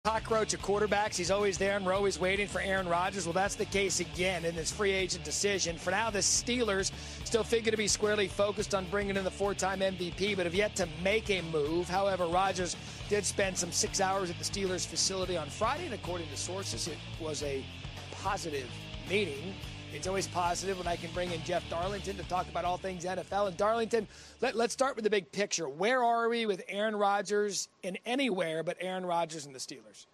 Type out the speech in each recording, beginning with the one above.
Cockroach of quarterbacks. He's always there, and we're always waiting for Aaron Rodgers. Well, that's the case again in this free agent decision. For now, the Steelers still figure to be squarely focused on bringing in the four-time MVP, but have yet to make a move. However, Rodgers did spend some 6 hours at the Steelers facility on Friday, and according to sources, it was a positive meeting. It's always positive when I can bring in Jeff Darlington to talk about all things NFL. And Darlington, let's start with the big picture. Where are we with Aaron Rodgers in anywhere but Aaron Rodgers and the Steelers?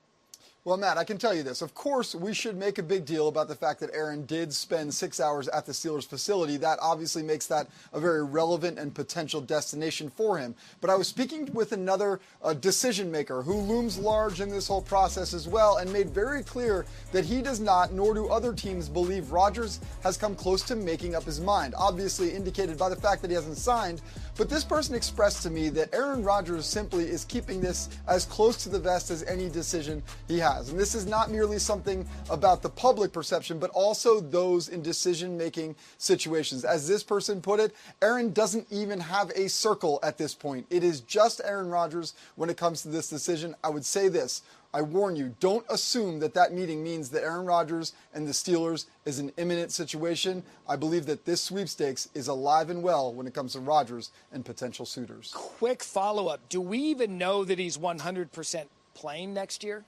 Well, Matt, I can tell you this. Of course, we should make a big deal about the fact that Aaron did spend 6 hours at the Steelers facility. That obviously makes that a very relevant and potential destination for him. But I was speaking with another decision maker who looms large in this whole process as well and made very clear that he does not, nor do other teams, believe Rodgers has come close to making up his mind. Obviously indicated by the fact that he hasn't signed. But this person expressed to me that Aaron Rodgers simply is keeping this as close to the vest as any decision he has. And this is not merely something about the public perception, but also those in decision-making situations. As this person put it, Aaron doesn't even have a circle at this point. It is just Aaron Rodgers when it comes to this decision. I would say this. I warn you, don't assume that that meeting means that Aaron Rodgers and the Steelers is an imminent situation. I believe that this sweepstakes is alive and well when it comes to Rodgers and potential suitors. Quick follow-up. Do we even know that he's 100% playing next year?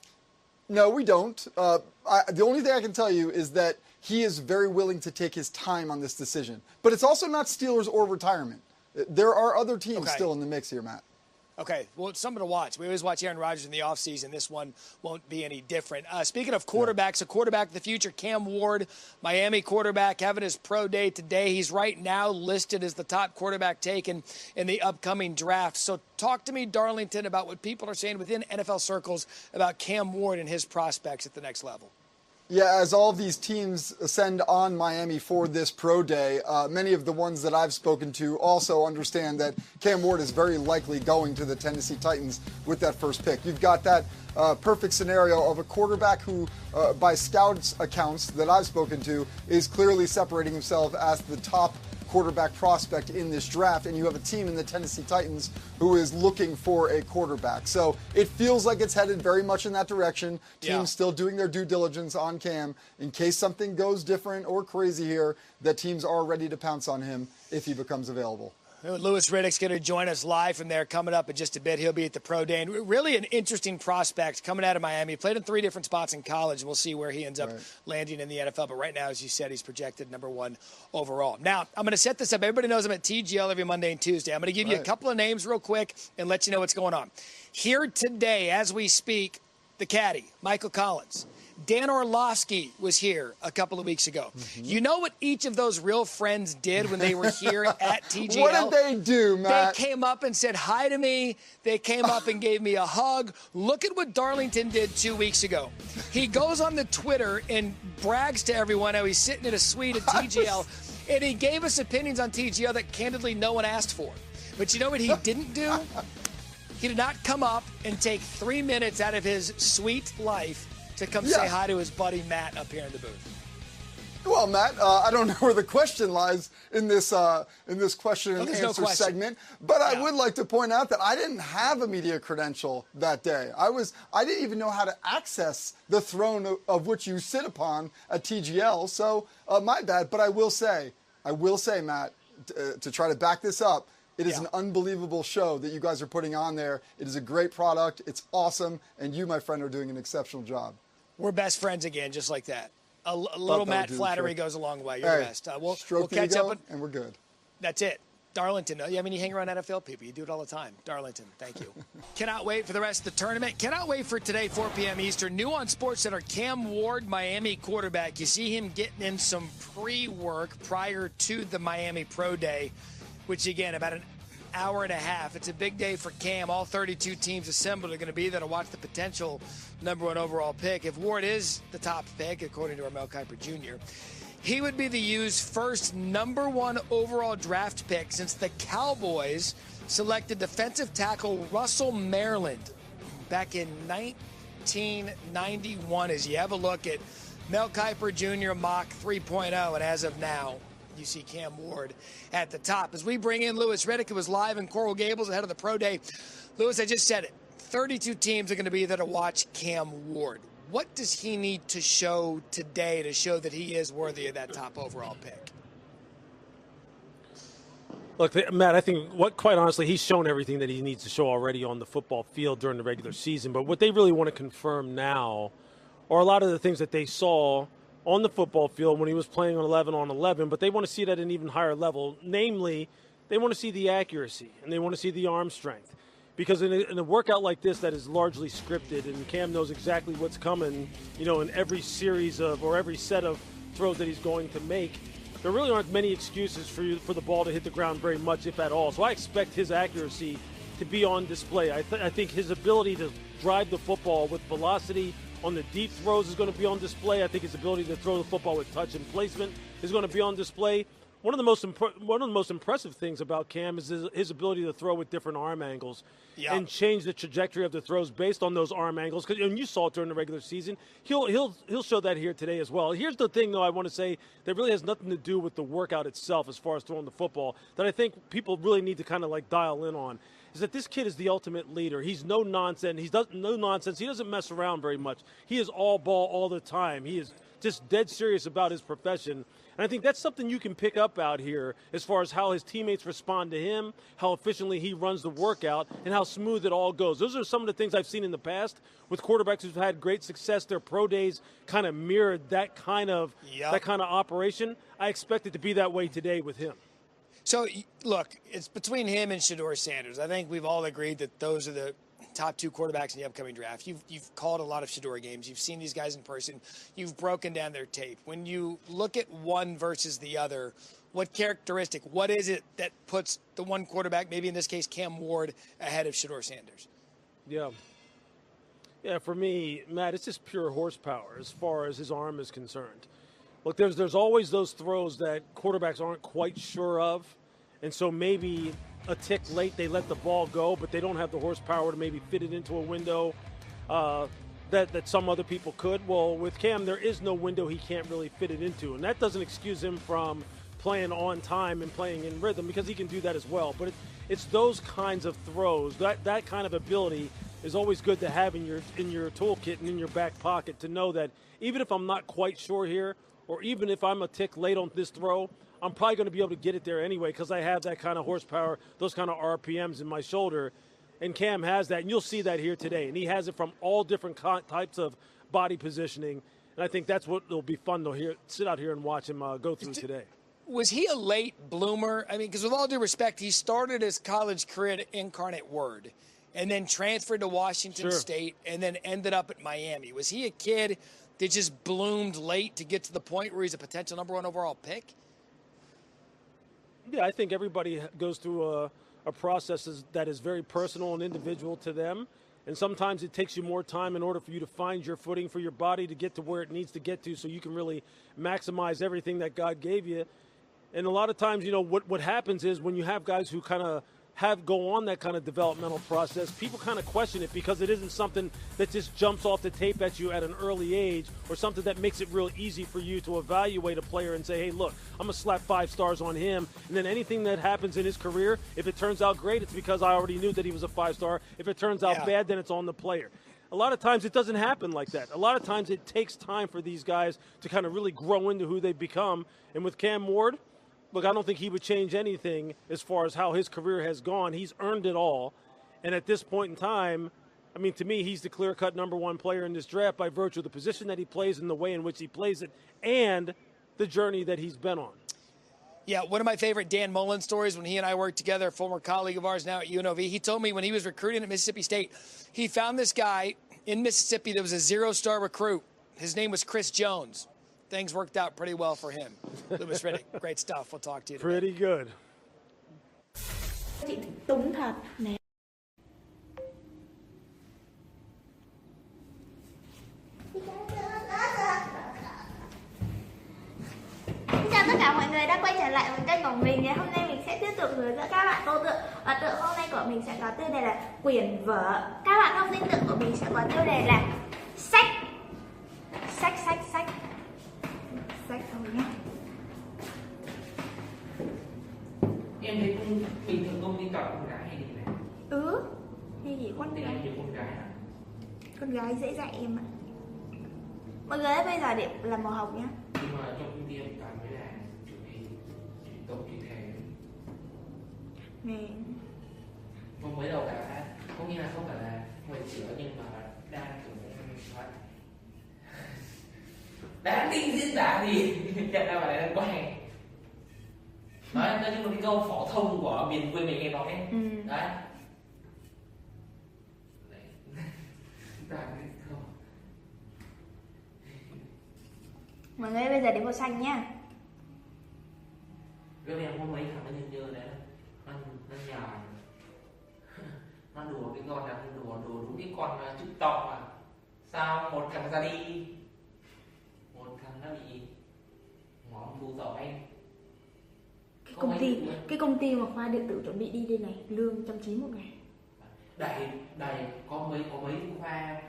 No, we don't. The only thing I can tell you is that he is very willing to take his time on this decision. But it's also not Steelers or retirement. There are other teams still in the mix here, Matt. Okay, well, it's something to watch. We always watch Aaron Rodgers in the offseason. This one won't be any different. Speaking of quarterbacks, a quarterback of the future, Cam Ward, Miami quarterback, having his pro day today. He's right now listed as the top quarterback taken in the upcoming draft. So talk to me, Darlington, about what people are saying within NFL circles about Cam Ward and his prospects at the next level. Yeah, as all of these teams ascend on Miami for this pro day, many of the ones that I've spoken to also understand that Cam Ward is very likely going to the Tennessee Titans with that first pick. You've got that perfect scenario of a quarterback who, by scouts' accounts that I've spoken to, is clearly separating himself as the top quarterback prospect in this draft, and you have a team in the Tennessee Titans who is looking for a quarterback. So it feels like it's headed very much in that direction. Teams still doing their due diligence on Cam in case something goes different or crazy here, that teams are ready to pounce on him if he becomes available. Louis Riddick's going to join us live from there coming up in just a bit. He'll be at the Pro Day. And really an interesting prospect coming out of Miami. He played in 3 different spots in college. We'll see where he ends up landing in the NFL. But right now, as you said, he's projected #1 overall. Now, I'm going to set this up. Everybody knows I'm at TGL every Monday and Tuesday. I'm going to give you a couple of names real quick and let you know what's going on. Here today, as we speak, the caddy, Michael Collins. Dan Orlovsky was here a couple of weeks ago. You know what each of those real friends did when they were here at TGL? What did they do, Matt? They came up and said hi to me. They came up and gave me a hug. Look at what Darlington did 2 weeks ago. He goes on the Twitter and brags to everyone how he's sitting in a suite at TGL, and he gave us opinions on TGL that candidly no one asked for. But you know what he didn't do? He did not come up and take 3 minutes out of his sweet life to come say hi to his buddy Matt up here in the booth. Well, Matt, I don't know where the question lies in this question and answer segment, but I would like to point out that I didn't have a media credential that day. I didn't even know how to access the throne of which you sit upon at TGL. So my bad. But I will say, Matt, to try to back this up, it is an unbelievable show that you guys are putting on there. It is a great product. It's awesome. And you, my friend, are doing an exceptional job. We're best friends again, just like that. A little Matt flattery goes a long way. You're the best. We'll catch up. And we're good. That's it. Darlington. I mean, you hang around NFL people. You do it all the time. Darlington, thank you. Cannot wait for the rest of the tournament. Cannot wait for today, 4 p.m. Eastern. New on SportsCenter, Cam Ward, Miami quarterback. You see him getting in some pre-work prior to the Miami Pro Day, which, again, about an hour and a half. It's a big day for Cam. All 32 teams assembled are going to be there to watch the potential #1 overall pick. If Ward is the top pick, according to Mel Kiper Jr., he would be the U's first #1 overall draft pick since the Cowboys selected defensive tackle Russell Maryland back in 1991. As you have a look at Mel Kiper Jr. mock 3.0, and as of now, you see Cam Ward at the top. As we bring in Louis Riddick, who was live in Coral Gables ahead of the Pro Day. Louis, I just said it. 32 teams are going to be there to watch Cam Ward. What does he need to show today to show that he is worthy of that top overall pick? Look, Matt, I think quite honestly, he's shown everything that he needs to show already on the football field during the regular season. But what they really want to confirm now are a lot of the things that they saw on the football field when he was playing on 11 on 11, but they want to see it at an even higher level. Namely, they want to see the accuracy and they want to see the arm strength. Because in a workout like this that is largely scripted and Cam knows exactly what's coming, in every series of or every set of throws that he's going to make, there really aren't many excuses for the ball to hit the ground very much, if at all. So I expect his accuracy to be on display. I think his ability to drive the football with velocity on the deep throws is going to be on display. I think his ability to throw the football with touch and placement is going to be on display. One of the most impressive things about Cam is his ability to throw with different arm angles and change the trajectory of the throws based on those arm angles. And you saw it during the regular season. He'll show that here today as well. Here's the thing, though, I want to say that really has nothing to do with the workout itself as far as throwing the football that I think people really need to kind of like dial in on. Is that this kid is the ultimate leader. He's no nonsense. He doesn't mess around very much. He is all ball all the time. He is just dead serious about his profession. And I think that's something you can pick up out here as far as how his teammates respond to him, how efficiently he runs the workout, and how smooth it all goes. Those are some of the things I've seen in the past with quarterbacks who've had great success. Their pro days kind of mirrored that kind of operation. I expect it to be that way today with him. So, look, it's between him and Shedeur Sanders. I think we've all agreed that those are the top two quarterbacks in the upcoming draft. You've called a lot of Shedeur games. You've seen these guys in person. You've broken down their tape. When you look at one versus the other, what characteristic, what is it that puts the one quarterback, maybe in this case Cam Ward, ahead of Shedeur Sanders? Yeah, for me, Matt, it's just pure horsepower as far as his arm is concerned. Look, there's always those throws that quarterbacks aren't quite sure of, and so maybe a tick late they let the ball go, but they don't have the horsepower to maybe fit it into a window that some other people could. Well, with Cam, there is no window he can't really fit it into, and that doesn't excuse him from playing on time and playing in rhythm, because he can do that as well. But it's those kinds of throws, that kind of ability is always good to have in your toolkit and in your back pocket, to know that even if I'm not quite sure here, or even if I'm a tick late on this throw, I'm probably going to be able to get it there anyway, because I have that kind of horsepower, those kind of RPMs in my shoulder. And Cam has that, and you'll see that here today. And he has it from all different types of body positioning. And I think that's what will be fun to sit out here and watch him go through today. Was he a late bloomer? I mean, because with all due respect, he started his college career at Incarnate Word and then transferred to Washington State and then ended up at Miami. Was he a kid that just bloomed late to get to the point where he's a potential number one overall pick? Yeah, I think everybody goes through a process that is very personal and individual to them. And sometimes it takes you more time in order for you to find your footing for your body to get to where it needs to get to, so you can really maximize everything that God gave you. And a lot of times, what happens is when you have guys who kind of go on that kind of developmental process, people kind of question it, because it isn't something that just jumps off the tape at you at an early age, or something that makes it real easy for you to evaluate a player and say, hey, look, I'm going to slap 5 stars on him. And then anything that happens in his career, if it turns out great, it's because I already knew that he was a 5-star. If it turns out bad, then it's on the player. A lot of times it doesn't happen like that. A lot of times it takes time for these guys to kind of really grow into who they've become. And with Cam Ward, look, I don't think he would change anything as far as how his career has gone. He's earned it all. And at this point in time, I mean, to me, he's the clear-cut number one player in this draft by virtue of the position that he plays and the way in which he plays it and the journey that he's been on. Yeah, one of my favorite Dan Mullen stories, when he and I worked together, a former colleague of ours now at UNLV, he told me when he was recruiting at Mississippi State, he found this guy in Mississippi that was a 0-star recruit. His name was Chris Jones. Things worked out pretty well for him. Louis Riddick, great stuff. We'll talk to you today. Pretty good. Chị túng thật nè. Xin chào tất cả mọi người đã quay trở lại với kênh của mình. Hôm nay mình sẽ tiếp tục hướng dẫn các bạn câu tượng. Và tượng hôm nay của mình sẽ có tiêu đề là quyển vở. Các bạn học sinh tượng của mình sẽ có tiêu đề là sách. Sách thôi nhé. Em thấy bình thường công đi cặp con gái hay gì này? Hay gì con gái? Hay con gái. Con gái dễ dạy em ạ. Mọi người ơi, bây giờ điểm là màu hồng nhá. Nhưng mà trong công ty em toàn mới là chuẩn bị tổng kỹ thể Này. không mới đầu cả, có nghĩa là không phải là hồi chữa nhưng mà đang kiểu đáng đi diễn tả gì chẳng đâu phải là đang quay nói chung là cái câu phổ thông của miền quê mình nghe nói ấy. Đấy. Mọi người ơi, bây giờ đến màu xanh nhá. Cái em có mấy thằng nó như đấy nó nhào nó đùa cái con nào đùa đúng cái con mà chúc to mà sao một thằng ra đi một thằng nó bị ngón bu giỏi. Cái công ty mà khoa điện tử chuẩn bị đi đây này, lương 190 một ngày. Đầy có mấy khoa